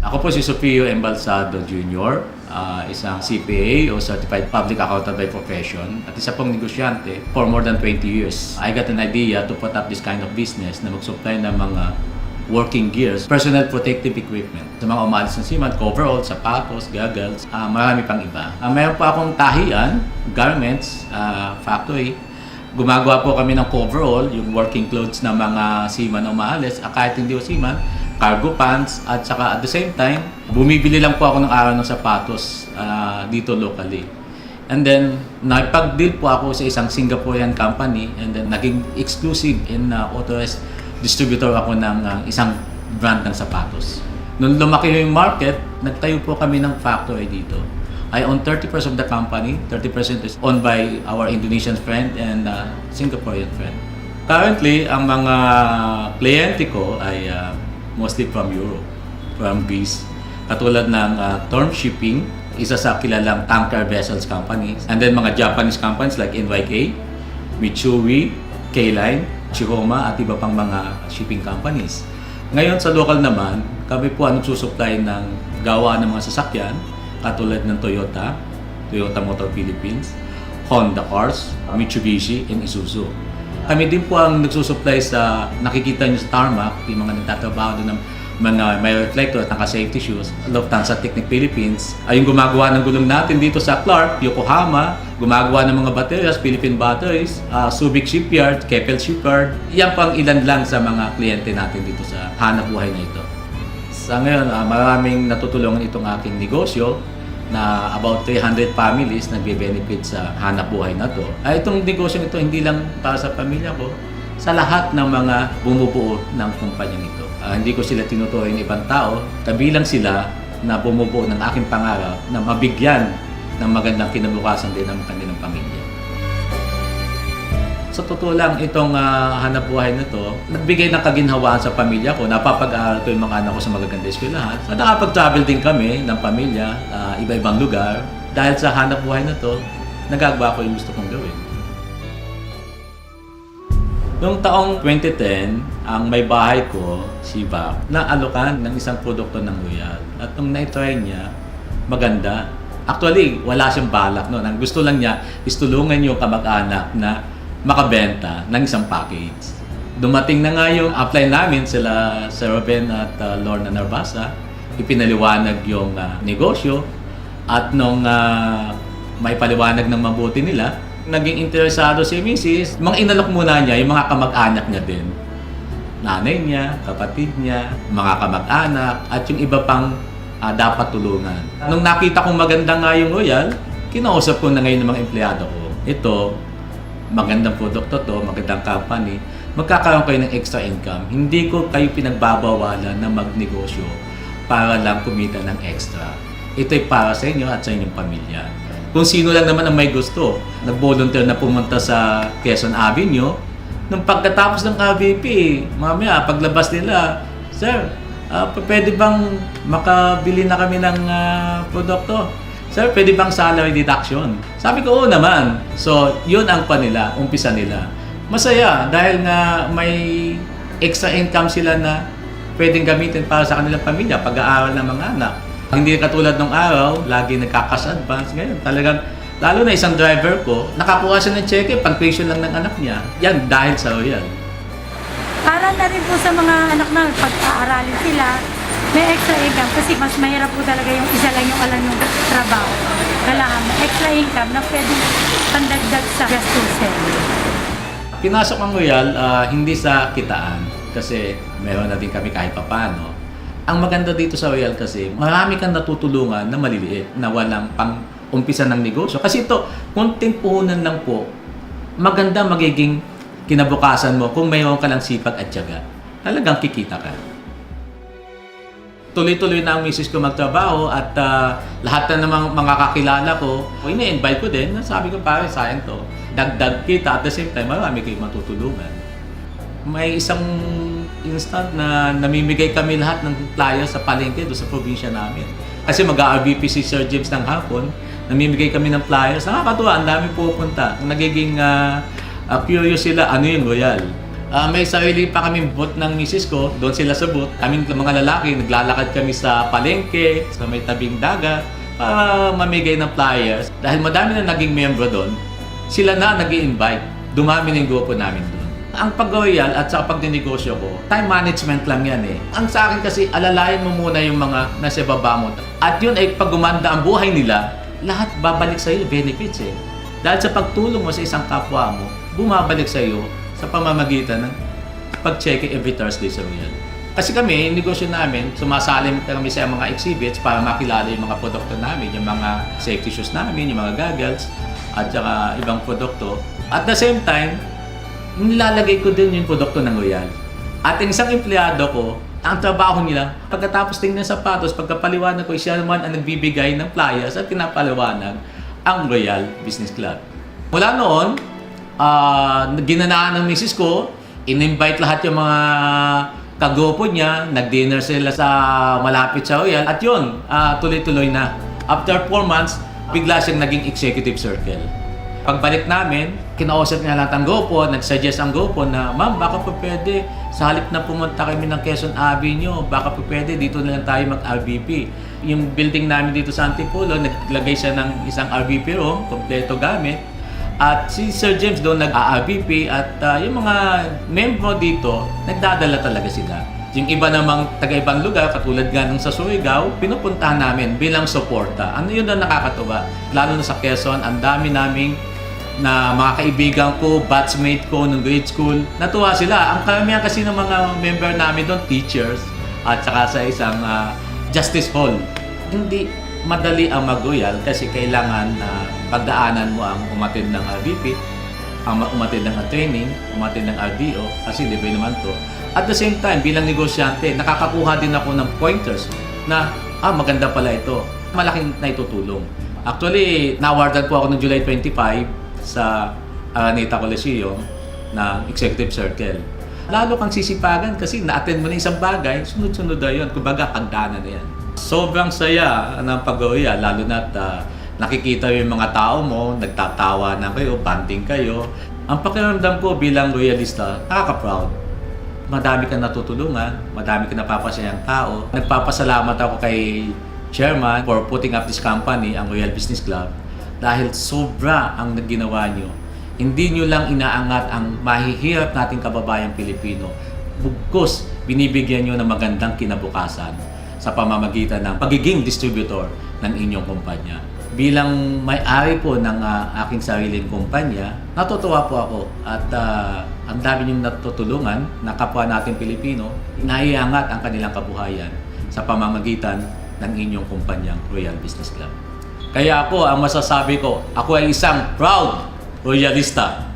Ako po si Sofio Embalsado Jr., isang CPA o Certified Public Accountant by Profession at isa pong negosyante for more than 20 years. I got an idea to put up this kind of business na mag-supply ng mga working gears, personal protective equipment. Sa mga umalis ng seaman, coverall, sapatos, goggles, marami pang iba. Mayroon po akong tahian, garments, factory. Gumagawa po kami ng coverall, yung working clothes ng mga seaman na umaalis, kahit hindi o seaman, cargo pants, at saka at the same time, bumibili lang po ako ng araw ng sapatos dito locally. And then, nakipag-deal po ako sa isang Singaporean company and then naging exclusive and authorized distributor ako ng isang brand ng sapatos. Nung lumaki yung market, nagtayo po kami ng factory dito. I own 30% of the company, 30% is owned by our Indonesian friend and Singaporean friend. Currently, ang mga kliyente ko ay mostly from Europe, from Greece. Katulad ng Torm Shipping, isa sa kilalang tanker vessels companies. And then mga Japanese companies like NYK, Mitsui, K-Line, Chihoma at iba pang mga shipping companies. Ngayon sa local naman, kami po ang nagsusupply ng gawa ng mga sasakyan katulad ng Toyota, Toyota Motor Philippines, Honda Cars, Mitsubishi, and Isuzu. Kami din po ang nagsusupply sa nakikita nyo sa tarmac, yung mga nagtatrabaho doon ng mga may reflector at naka-safety shoes. Lufthansa Technic Philippines ay yung gumagawa ng gulong natin dito sa Clark, Yokohama, gumagawa ng mga batteries, Philippine Batteries, Subic Shipyard, Keppel Shipyard. Yan pang ilan lang sa mga kliyente natin dito sa hanap buhay na ito. Sa ngayon, maraming natutulungan itong aking negosyo na about 300 families nagbe-benefit sa hanap buhay na to. Itong negosyo ito hindi lang para sa pamilya ko, sa lahat ng mga bumubuo ng kumpanyang ito. Hindi ko sila tinuturing ng ibang tao, kabilang sila na bumubuo ng aking pangarap na mabigyan ng magandang kinabukasan din ng kanilang pamilya. Sa totoo lang, itong hanap buhay na to, nagbigay ng kaginhawaan sa pamilya ko. Napapag-aaral ko yung mga anak ko sa magaganda eskwelahan. At nakapag-travel din kami ng pamilya, iba-ibang lugar. Dahil sa hanap buhay na to, nagagawa ko yung gusto kong gawin. Noong taong 2010, ang may bahay ko, si Bob, naalokan ng isang produkto ng Royal. At nung na-try niya, maganda. Actually, wala siyang balak noon. Ang gusto lang niya is tulungan yung kamag-anak na makabenta ng isang package. Dumating na nga yung apply namin sila Sir Ruben at Lorna Narvasa. Ipinaliwanag yung negosyo at nung may paliwanag ng mabuti nila, naging interesado si Mrs. Mga inalok muna niya yung mga kamag-anak niya din. Nanay niya, kapatid niya, mga kamag-anak at yung iba pang dapat tulungan. Nung nakita kong maganda nga yung Royal, kinausap ko na ngayon ng mga empleyado ko. Ito, magandang produkto to, magandang company, magkakaroon kayo ng extra income. Hindi ko kayo pinagbabawalan na magnegosyo para lang kumita ng extra. Ito'y para sa inyo at sa inyong pamilya. Kung sino lang naman ang may gusto, nag-volunteer na pumunta sa Quezon Avenue, nung pagkatapos ng RVP, mamaya paglabas nila, Sir, pwede bang makabili na kami ng produkto? Sir, pwede bang salary deduction? Sabi ko, oo naman. So, yun ang nila, umpisa nila. Masaya dahil nga may extra income sila na pwedeng gamitin para sa kanilang pamilya, pag-aaral ng mga anak. Hindi katulad ng araw, lagi nagkakas advance. Ngayon, talagang, lalo na isang driver ko, nakakuha siya ng cheque, pang-tuition lang ng anak niya. Yan dahil sa Royal. Para na rin po sa mga anak na pag-aaralin sila, may extra income kasi mas mahirap po talaga yung isa lang yung alam yung trabaho. Kailangan may extra income na pwedeng pandagdag sa gastusin. Pinasok ang Royal, hindi sa kitaan kasi meron na din kami kahit papano. Ang maganda dito sa Royal kasi marami kang natutulungan na maliliit na walang pang-umpisa ng negosyo. Kasi ito, konting puhunan lang po, maganda magiging kinabukasan mo kung mayroon ka lang sipag at tiyaga. Talagang kikita ka. Tuloy-tuloy na ang misis ko magtrabaho at lahat na namang mga kakilala ko, ina-invite ko din. Sabi ko, pare, sayang to. Dagdag kita at the same time, marami kayong matutulungan. May isang instant na namimigay kami lahat ng flyers sa palengke doon sa probinsya namin. Kasi mag-RVP si Sir James ng hapon, namimigay kami ng flyers. Nakakatuwa, ang dami pupunta. Nagiging curious sila, ano yung Royal? May sarili pa kaming booth ng misis ko, doon sila sa booth. Kaming mga lalaki, naglalakad kami sa palengke, sa may tabing dagat, para mamigay ng flyers. Dahil madami na naging membro doon, sila na nag-i-invite. Dumami na yung grupo namin doon. Ang pag-royal at sa pagdinegosyo ko, time management lang yan eh. Ang sa akin kasi, alalayan mo muna yung mga nasa baba mo. At yun ay pag gumanda ang buhay nila, lahat babalik sa iyo, benefits eh. Dahil sa pagtulong mo sa isang kapwa mo, bumabalik sa iyo sa pamamagitan ng pag-check every Thursday sa Royal. Kasi kami, yung negosyo namin, sumasalim kami sa mga exhibits para makilala yung mga produkto namin, yung mga safety shoes namin, yung mga goggles, at saka ibang produkto. At the same time, nilalagay ko din yung produkto ng Royal. At yung isang empleyado ko, ang trabaho nila, pagkatapos tingnan ng sapatos, pagkapaliwanag ko, siya naman ang nagbibigay ng flyers at pinapaliwanag ang Royal Business Club. Mula noon, ginanaan ng misis ko, in-invite lahat yung mga kagrupo niya, nag-dinner sila sa malapit sa Royal, at yun, tuloy-tuloy na. After 4 months, bigla siyang naging executive circle. Pagbalik namin, kinausap niya lahat ang grupo, nag-suggest ang grupo na, ma'am, baka po pwede, sa halip na pumunta kami ng Quezon Avenue, baka po pwede, dito na lang tayo mag-RVP. Yung building namin dito sa Antipolo, naglagay siya ng isang RVP room, kompleto gamit. At si Sir James doon nag-RVP at yung mga membro dito, nagdadala talaga sila. Yung iba namang taga-ibang lugar, katulad nga ng sa Surigao, pinupuntahan namin bilang suporta. Ano yun na nakakatuwa? Lalo na sa Quezon, ang dami naming na mga kaibigan ko, batchmate ko ng grade school, natuwa sila. Ang karamihan kasi ng mga member namin doon, teachers, at saka sa isang Justice Hall. Hindi madali ang mag-royal kasi kailangan na pagdaanan mo ang umatid ng RVP, ang umatid ng training, umatid ng RDO, kasi libre naman to. At the same time, bilang negosyante, nakakakuha din ako ng pointers na, maganda pala ito. Malaking naitutulong. Actually, na-awardan po ako noong July 25 sa Araneta Coliseum na Executive Circle. Lalo kang sisipagan kasi na-attend mo na isang bagay, sunod-sunod na yun. Kumbaga, pagdaanan na yan. Sobrang saya ng pag-royal, lalo na't nakikita yung mga tao mo, nagtatawa na kayo, banding kayo. Ang pakiramdam ko bilang royalista, nakaka-proud. Madami kang natutulungan, madami kang napapasayang tao. Nagpapasalamat ako kay Chairman for putting up this company, ang Royal Business Club, dahil sobra ang ginawa nyo. Hindi nyo lang inaangat ang mahihirap nating kababayang Pilipino. Bugkos, binibigyan nyo ng magandang kinabukasan sa pamamagitan ng pagiging distributor ng inyong kumpanya. Bilang may-ari po ng aking sariling kumpanya, natutuwa po ako at ang dami niyong natutulungan na kapwa natin Pilipino, naiangat ang kanilang kabuhayan sa pamamagitan ng inyong kumpanyang Royal Business Club. Kaya ako, ang masasabi ko, ako ay isang proud royalista.